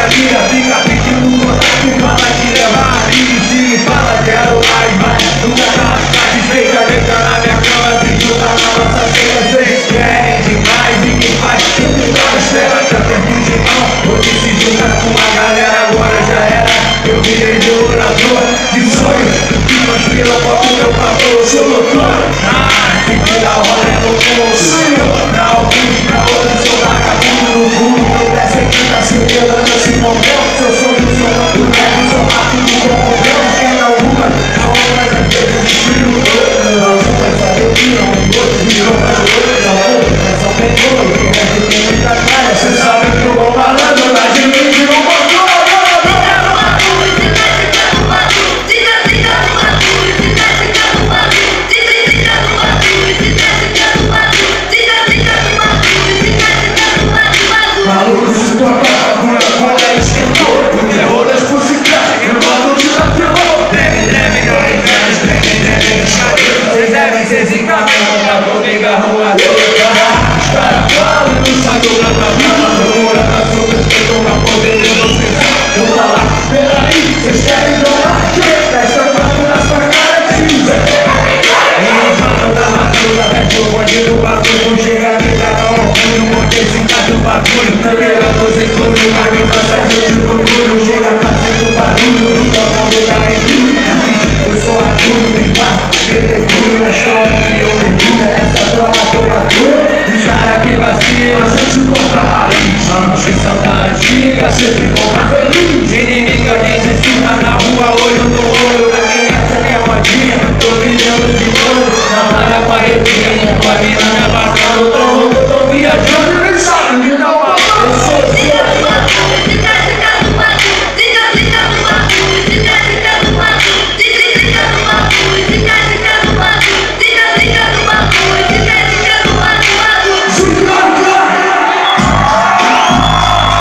dia fica pedindo contato, fala que levar e se fala quero mais. Nunca tá satisfeita, deita na minha cama, se junta na nossa cena. Vocês querem demais e quem faz sempre dá na espera. Já tempo de mão, hoje se junta com a galera, agora já era. Eu virei de orador de sonhos, que conspira foto meu favor. Eu sou loucura, se tira a roda no fundo. Na alpine, pra outra sou vagabundo no fundo. Eu desce aqui, tá se pelando, se moveu. Seu sonho, seu campo leve, seu rápido como Deus. Quem não rua, não mais a vida do estilo. Não vai saber que não é outro, virou mais outro. Não vou, mas só tem dois, quem é que tem muita cara. Cê sabe que eu vou falando, mas de mim que não contou. Maluco se toca, quando é esquentou. O terror das pusicas, eu mando de cafeô. Treme, não engana, treme, vocês devem ser zica mesmo, pra comigo a rua toda. Os caras falam, não sabe o que tá falando. Mora na sua respeito, pra poder vocês. Eu falar, peraí, vocês querem jogar? Testa quatro na sua cara, cinza. Eles falam da madruga, mete o bonde do bagulho. Chega aqui, cada orgulho, montei do bagulho, também eu tô sem tudo, mas me passa de orgulho. Chega fazendo barulho, então não deixa em tudo. Eu sou adulto, tem quatro, detective na história que eu mergulho. Essa droga toda dura, os caras que vacilam, a gente compra raiz. Anos da antiga, sempre compra feliz. Inimiga, quem se cima na rua, olho no olho.